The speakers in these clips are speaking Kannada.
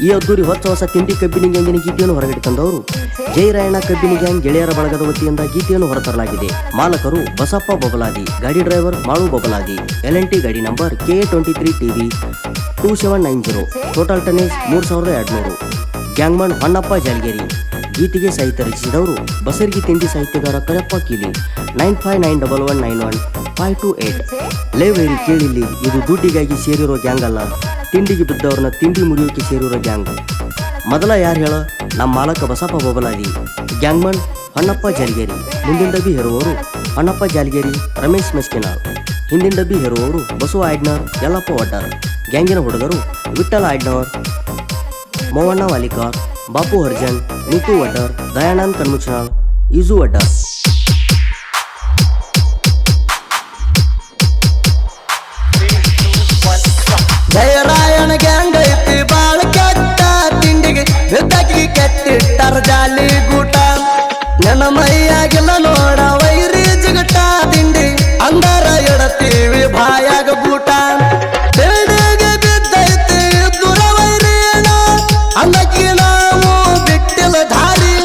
ಈ ಅದ್ದೂರಿ ಹೊಸ ತಿಂಡಿ ಕಬ್ಬಿನಿ ಗ್ಯಾಂಗಿನ ಗೀತೆಯನ್ನು ಹೊರಗಡೆ ತಂದವರು ಜಯರಾಯಣ್ಣ ಕಬ್ಬಿನಿ ಗ್ಯಾಂಗ್ ಗೆಳೆಯರ ಬಳಗದ ವತಿಯಿಂದ ಗೀತೆಯನ್ನು ಹೊರತರಲಾಗಿದೆ. ಮಾಲಕರು ಬಸಪ್ಪ ಬಬಲಾದಿ, ಗಾಡಿ ಡ್ರೈವರ್ ಮಾಳು ಬಬಲಾದಿ, LNT ಗಾಡಿ number KA23 TV 2790, total tonnage 3200. Gangman Honnappa Jalgeri. ಗೀತೆಗೆ ಸಾಹಿತ್ಯ ರಚಿಸಿದವರು ಬಸರ್ಗಿ ತಿಂಡಿ ಸಾಹಿತ್ಯಗಾರ ಕರಪ್ಪ ಕೀಲಿ. 9591911528. ಲೇವೇರಿ ಕೇಳಿಲ್ಲಿ, ಇದು ದುಡ್ಡಿಗಾಗಿ ಸೇರಿರೋ ಗ್ಯಾಂಗ್ ಅಲ್ಲ, ತಿಂಡಿಗೆ ಬಿದ್ದವ್ರನ್ನ ತಿಂಡಿ ಮುರಿಯೋಕೆ ಸೇರಿರೋ ಗ್ಯಾಂಗ್. ಮೊದಲ ಯಾರು ಹೇಳ, ನಮ್ಮ ಮಾಲಕ ಬಸಪ್ಪ ಬಬಲಾದಿ. ಗ್ಯಾಂಗ್ಮನ್ ಹೊನ್ನಪ್ಪ ಜಾಲ್ಗೇರಿ. ಮುಂದಿನ ಡಬ್ಬಿ ಹೇರುವವರು ಹೊನ್ನಪ್ಪ ಜಾಲ್ಗೇರಿ, ರಮೇಶ್ ಮೆಸ್ಕಿನಾಳ್. ಹಿಂದಿನ ಡಬ್ಬಿ ಹೇರುವವರು ಬಸವ ಆಯ್ಡ್ನರ್, ಯಲ್ಲಪ್ಪ ಒಡ್ಡರ್. ಗ್ಯಾಂಗಿನ ಹುಡುಗರು ವಿಠ್ಠಲ ಆಯ್ಡ್ನವರ್, ಮೋವಣ್ಣ ವಾಲಿಕಾರ್, ಬಾಪು ಹರ್ಜನ್, ನೀತು ವಡ್ಡರ್, ದಯಾನಂದ್ ಕಣ್ಮುಚ್ಚನಾಳ್, ಈಜು ವಡ್ಡರ್. ಜಯರಾಯಣ ಗ್ಯಾಂಗ್ ಐತಿ ಬಾಳ ಕೆಟ್ಟ, ತಿಂಡಿಗೆ ಬೆದ್ದಕ್ಕಿ ಕೆಟ್ಟಿಟ್ಟಾರ ಜಾಲಿ ಗೂಟ. ನನ್ನ ಮೈಯಾಗಿಲ್ಲ ನೋಡ ವೈರಿ ಜಿಗಟ, ತಿಂಡಿ ಅಂದರ ಇಡತೀವಿ ಬಾಯಾಗ ಬೂಟ. ಬೆಳ್ಳಿಗೆ ಬಿದ್ದೈತಿ ದುರ ವೈರಿಯಣ, ಅಂದಕ್ಕಿ ನಾವು ಬಿಟ್ಟಿಲ್ಲ ದಾರಿ.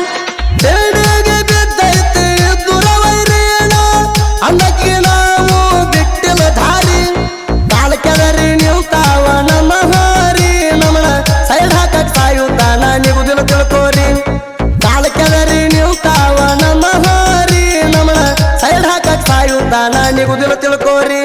ಬೆಳ್ಳಿಗೆ ಬಿದ್ದೈತಿ ದುರ ವೈರಿಯಣ, ಅಂದಕ್ಕಿ ನಾವು ಬಿಟ್ಟಿಲ್ಲ ದಾರಿ. ಕಾಲ ಕೆದರಿ ನಿಲ್ತಾವ ನಮ್ಮ ಹಾರಿ, ನಮ್ಮನ ಸೈಡ್ ಹಾಕಕ್ ಸಾಯುತ್ತಾನ ನಿಗುದಿಲ್ಲ ತಿಳ್ಕೋರಿ. ಕಾಲ ಕೆದರಿ ನಿಲ್ತಾವ ನಮ್ಮ ಹಾರಿ, ನಮ್ಮನ ಸೈಡ್ ಹಾಕಕ್ ಸಾಯುತ್ತಾನ ನಿಗುದಿಲ್ಲ ತಿಳ್ಕೋರಿ.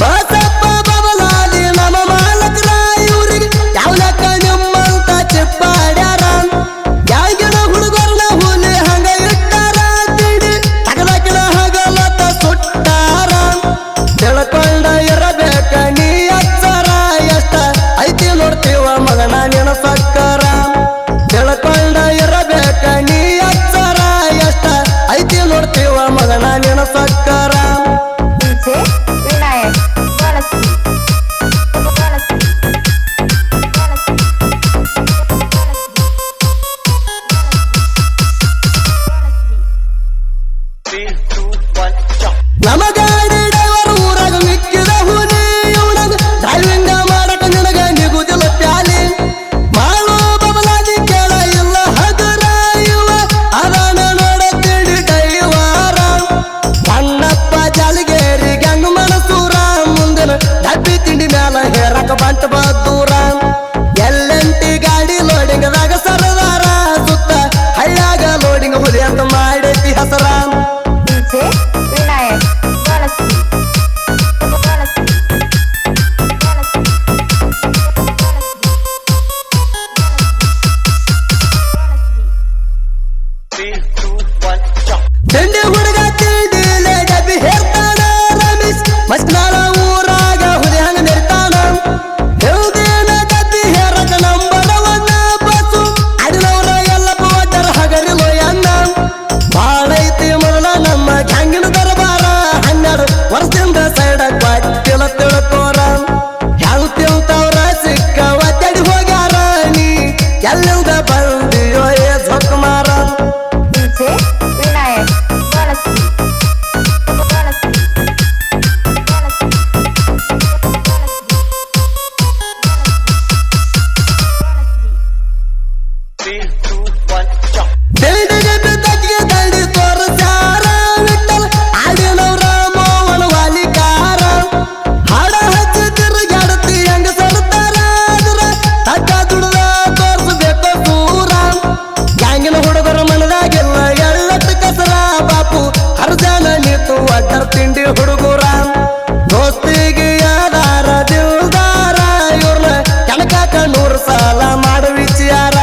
ಬಸಪ್ಪ ಬಬಲಾದಿ ನಮ್ಮ ಮಾಲಕರ, ಇವ್ರಿಗೆ ಯಾವ್ಲಕ್ಕ ನಿಮ್ಮಂತ ಚಿಪ್ಪಾಡ್ಯಾರ. ಗ್ಯಾಂಗಿನ ಹುಡುಗರ್ನ ಹುಲಿ ಹಂಗ ಇಟ್ಟಾರ, ತಿಂಡಿ ತಗಲಕಿನ ಹಗಲತ್ತ ಸುಟ್ಟಾರ. ತಿಳ್ಕೊಂಡ ಇರಬೇಕ ನೀ ಅಕ್ಷರ, ಎಷ್ಟ ಐತಿ ನೋಡ್ತೀವ ಮಗನ ನಿನ ಸಕ್ಕರ. ತಿಳ್ಕೊಂಡ ಇರಬೇಕ ನೀ ಅಕ್ಷರ, ಎಷ್ಟ ಐತಿ ನೋಡ್ತೀವ ಮಗನ ನಿನ ಸಕ್ಕರ. ನಮ್ಮ ಗಾಡಿ ಡ್ರೈವರ್ ಊರಾಗ ಮಿಕ್ಕಿದ ಹುಲಿ, ಇವನಾಗ ಡ್ರೈವಿಂಗ ಮಾಡಕ ನಿನಗ ನಿಗುದಿಲ್ಲ ಪ್ಯಾಲಿ. ಮಾಳು ಬಬಲಾದಿ ಕೇಳ ಇಲ್ಲ ಹಗರ, ಇವ ಅದಾನ ನೋಡ ತಿಂಡಿ ಡೈವಾರ. ಹೊನ್ನಪ್ಪ ಜಾಲ್ಗೇರಿ ಗ್ಯಾಂಗ್ ಮನಸೂರ, ಮುಂದಿನ ಡಬ್ಬಿ ತಿಂಡಿ ಮ್ಯಾಲ ಹೇರಕ ಬಂಟ ಬದ್ದೂರ. LNT ಗಾಡಿ ಲೋಡಿಂಗದಾಗ ಸರದಾರ, ಸುತ್ತ ಹಳ್ಳ್ಯಾಗ ಲೋಡಿಂಗ್ ಹುಲಿ ಅಂತ ಮಾಡೈತಿ ಹೆಸರ. ತಿಂಡಿ ಹುಡುಗ ತಿಂಡಿಲೆ ಡಬ್ಬಿ ಹೇರ್ತಾನ, ರಮೇಶ್ ಮಸ್ನಾಳ ಊರಾಗ ಹುಲಿ ಹಂಗ ಮೆರ್ತಾನ. ಹೆಲ್ದಿನ ಡಬ್ಬಿ ಹೇರಕ ನಂಬರ ಒನ್ನ ಬಸ್ಸು, ಅಡಿನವ್ರ ಎಲ್ಲಪ್ಪ ಒಡ್ಡರ ಹಗರಿಲೋ ಎನ್ನ. ಬಾಳೈತಿ ಮೊದಲ ನಮ್ಮ ಗ್ಯಾಂಗಿನ ದರಬಾರ, 12 ವರ್ಷದಿಂದ ಸೈಡ ಕೊಟ್ಟಿಲ್ಲ ತಿಳ್ಕೋರ. ಹೆಂಗ್ ತಿಂತವ್ರ ಸಿಕ್ಕ ಒತ್ತಡಿ ಹೋಗ್ಯಾರ, ನೀ ಎಲ್ಲಿಂದ ಬಂದಿಯೋ ಏ ಜೊಕ್ಕಮಾರ. ತಿಂಡಿಗೆ ಬಿದ್ದಕ್ಕಿಗೆ ದಂಡಿ ತೋರಿಸ್ಯಾರ, ವಿಠ್ಠಲ ಆಡಿನವ್ರ ಮೋವನ ವಾಲಿಕಾರ. ಹಾಡ ಹಚ್ಚಿ ತಿರುಗಾಡತಿ ಹೆಂಗ ಸಡ್ತಾರ, ಅದ್ರ ತಕ್ಕ ದುಡ್ದ ತೋರಿಸ್ಬೇಕು ದೂರ. ಗ್ಯಾಂಗಿನ ಹುಡುಗರ ಮನದಾಗಿಲ್ಲ ಎಳ್ಳಟ್ಟ ಕಸರ, ಬಾಪು ಹರ್ಜಾನ ನಿಂತು ಒಡ್ಡರ ತಿಂಡಿ ಹುಡುಗರ. ದೋಸ್ತಿಗೆ ಯಾದಾರ ದಿಲ್ದಾರ, ಇವ್ರನ್ನ ಕೆಣಕಾಕ 100 ಸಲ ಮಾಡ ವಿಚಾರ.